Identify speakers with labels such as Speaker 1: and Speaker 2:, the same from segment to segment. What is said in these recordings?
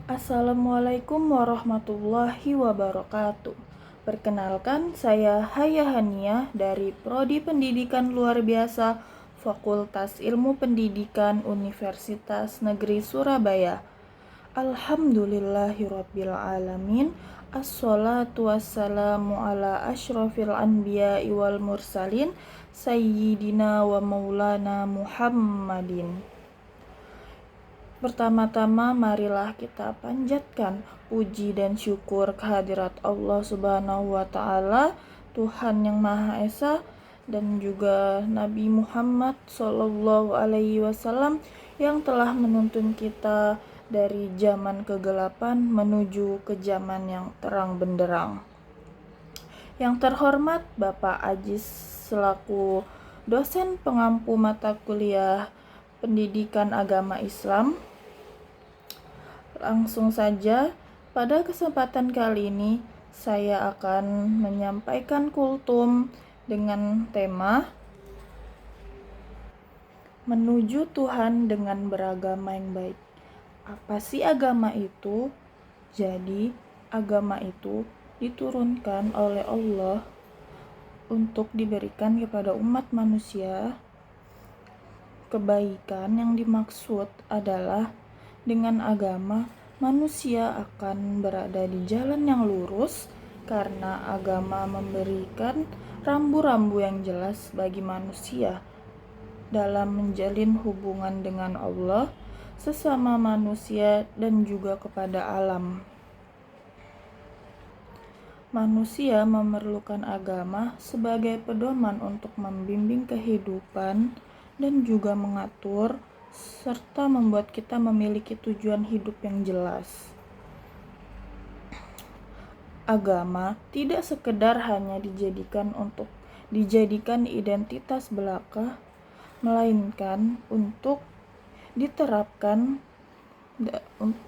Speaker 1: Assalamualaikum warahmatullahi wabarakatuh. Perkenalkan, saya Haya Haniah dari Prodi Pendidikan Luar Biasa Fakultas Ilmu Pendidikan Universitas Negeri Surabaya. Alhamdulillahirabbil alamin. Assalatu wassalamu ala asyrafil anbiya'i wal mursalin sayyidina wa maulana Muhammadin. Pertama-tama marilah kita panjatkan puji dan syukur kehadirat Allah Subhanahu wa Ta'ala, Tuhan yang Maha Esa, dan juga Nabi Muhammad Sallallahu Alaihi Wasallam yang telah menuntun kita dari zaman kegelapan menuju ke zaman yang terang benderang. Yang terhormat Bapak Ajis selaku dosen pengampu mata kuliah Pendidikan Agama Islam. Langsung saja, pada kesempatan kali ini saya akan menyampaikan kultum dengan tema menuju Tuhan dengan beragama yang baik. Apa sih agama itu? Jadi, agama itu diturunkan oleh Allah untuk diberikan kepada umat manusia. Kebaikan yang dimaksud adalah dengan agama, manusia akan berada di jalan yang lurus karena agama memberikan rambu-rambu yang jelas bagi manusia dalam menjalin hubungan dengan Allah, sesama manusia, dan juga kepada alam. Manusia memerlukan agama sebagai pedoman untuk membimbing kehidupan dan juga mengatur serta membuat kita memiliki tujuan hidup yang jelas. Agama tidak sekedar hanya dijadikan identitas belaka, melainkan untuk diterapkan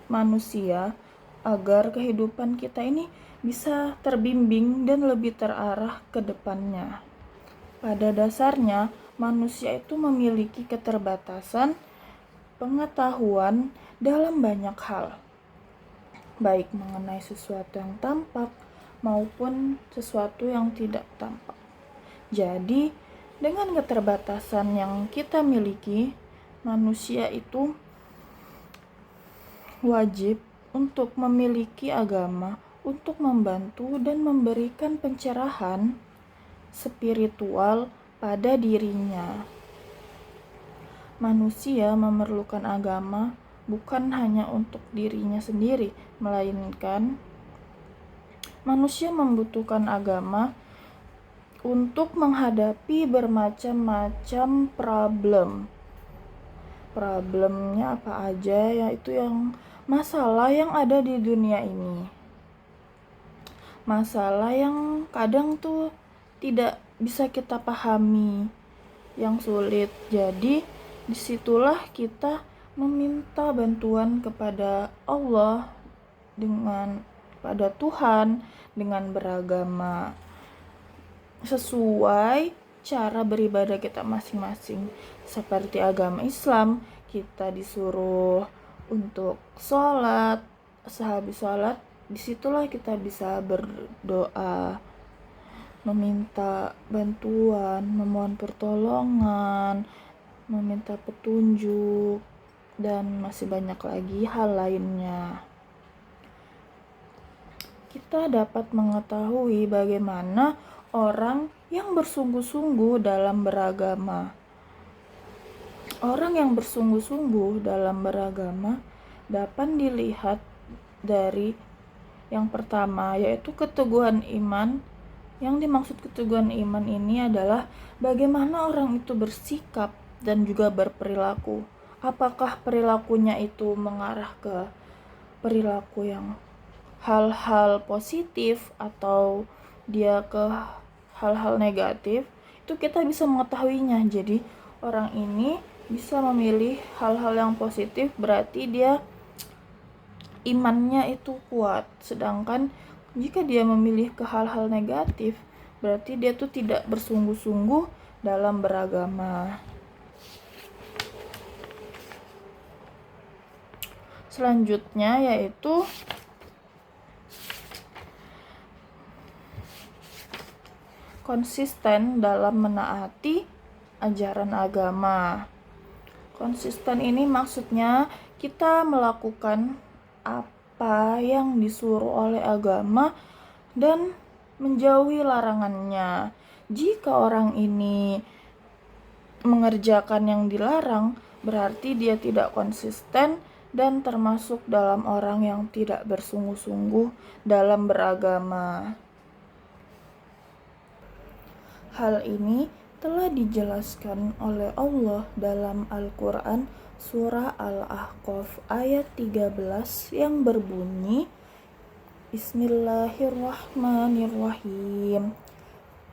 Speaker 1: manusia agar kehidupan kita ini bisa terbimbing dan lebih terarah ke depannya. Pada dasarnya, manusia itu memiliki keterbatasan pengetahuan dalam banyak hal, baik mengenai sesuatu yang tampak maupun sesuatu yang tidak tampak. Jadi, dengan keterbatasan yang kita miliki, manusia itu wajib untuk memiliki agama untuk membantu dan memberikan pencerahan spiritual pada dirinya. Manusia memerlukan agama bukan hanya untuk dirinya sendiri, melainkan manusia membutuhkan agama untuk menghadapi bermacam-macam problem. Problemnya apa aja, yaitu yang masalah yang ada di dunia ini. Masalah yang kadang tuh tidak bisa kita pahami, yang sulit. Jadi disitulah kita meminta bantuan kepada Allah pada Tuhan dengan beragama sesuai cara beribadah kita masing-masing. Seperti agama Islam, kita disuruh untuk sholat. Sehabis sholat, disitulah kita bisa berdoa, meminta bantuan, memohon pertolongan, meminta petunjuk, dan masih banyak lagi hal lainnya. Kita dapat mengetahui bagaimana orang yang bersungguh-sungguh dalam beragama. Orang yang bersungguh-sungguh dalam beragama dapat dilihat dari yang pertama, yaitu keteguhan iman. Yang dimaksud keteguhan iman ini adalah bagaimana orang itu bersikap dan juga berperilaku. Apakah perilakunya itu mengarah ke perilaku yang hal-hal positif atau dia ke hal-hal negatif, itu kita bisa mengetahuinya. Jadi orang ini bisa memilih hal-hal yang positif, berarti dia imannya itu kuat. Sedangkan jika dia memilih ke hal-hal negatif, berarti dia tuh tidak bersungguh-sungguh dalam beragama. Selanjutnya yaitu konsisten dalam menaati ajaran agama. Konsisten ini maksudnya kita melakukan apa yang disuruh oleh agama dan menjauhi larangannya. Jika orang ini mengerjakan yang dilarang, berarti dia tidak konsisten dan termasuk dalam orang yang tidak bersungguh-sungguh dalam beragama. Hal ini telah dijelaskan oleh Allah dalam Al-Quran surah Al-Ahqaf ayat 13 yang berbunyi, Bismillahirrahmanirrahim.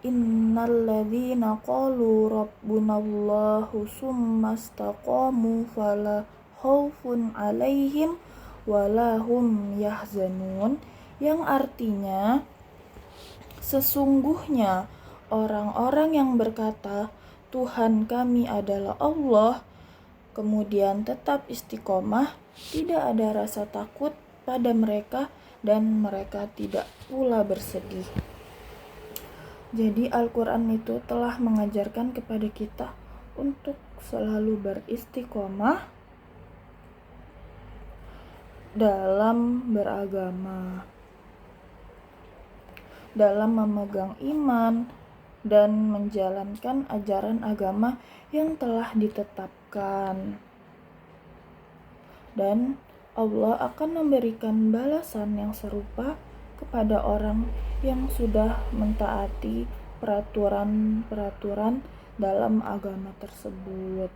Speaker 1: Innalladzina qalu rabbunallahu summa istaqamu fala khaufun alaihim wala hum yahzanun, yang artinya sesungguhnya orang-orang yang berkata Tuhan kami adalah Allah, kemudian tetap istiqomah, tidak ada rasa takut pada mereka dan mereka tidak pula bersedih. Jadi Al-Quran itu telah mengajarkan kepada kita untuk selalu beristiqomah dalam beragama, dalam memegang iman dan menjalankan ajaran agama yang telah ditetapkan. Dan Allah akan memberikan balasan yang serupa kepada orang yang sudah mentaati peraturan-peraturan dalam agama tersebut.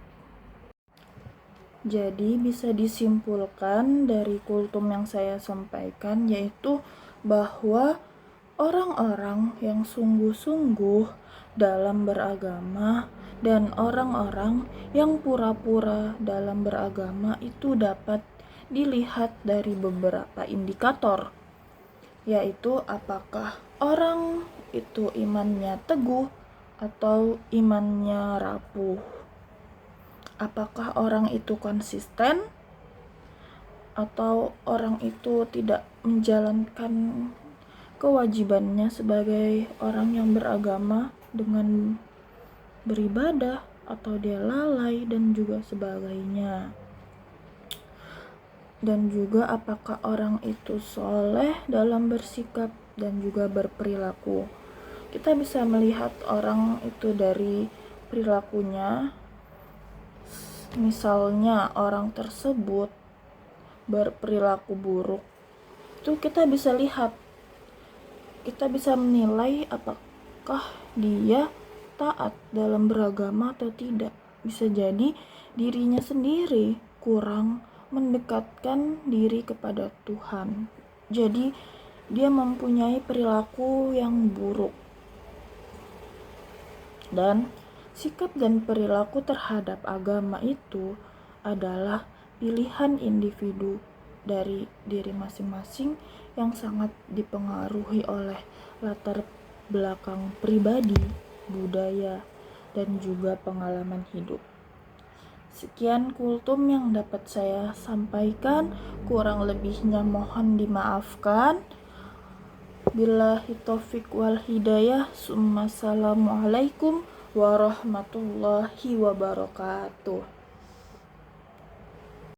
Speaker 1: Jadi bisa disimpulkan dari kultum yang saya sampaikan yaitu bahwa orang-orang yang sungguh-sungguh dalam beragama dan orang-orang yang pura-pura dalam beragama itu dapat dilihat dari beberapa indikator, yaitu apakah orang itu imannya teguh atau imannya rapuh, apakah orang itu konsisten atau orang itu tidak menjalankan kewajibannya sebagai orang yang beragama dengan beribadah, atau dia lalai dan juga sebagainya. Dan juga apakah orang itu soleh dalam bersikap dan juga berperilaku. Kita bisa melihat orang itu dari perilakunya. Misalnya orang tersebut berperilaku buruk, itu kita bisa lihat, kita bisa menilai apakah dia taat dalam beragama atau tidak. Bisa jadi dirinya sendiri kurang mendekatkan diri kepada Tuhan, jadi dia mempunyai perilaku yang buruk. Dan sikap dan perilaku terhadap agama itu adalah pilihan individu dari diri masing-masing yang sangat dipengaruhi oleh latar belakang pribadi, budaya, dan juga pengalaman hidup. Sekian kultum yang dapat saya sampaikan, kurang lebihnya mohon dimaafkan. Billahi taufik wal hidayah. Assalamualaikum warahmatullahi wabarakatuh.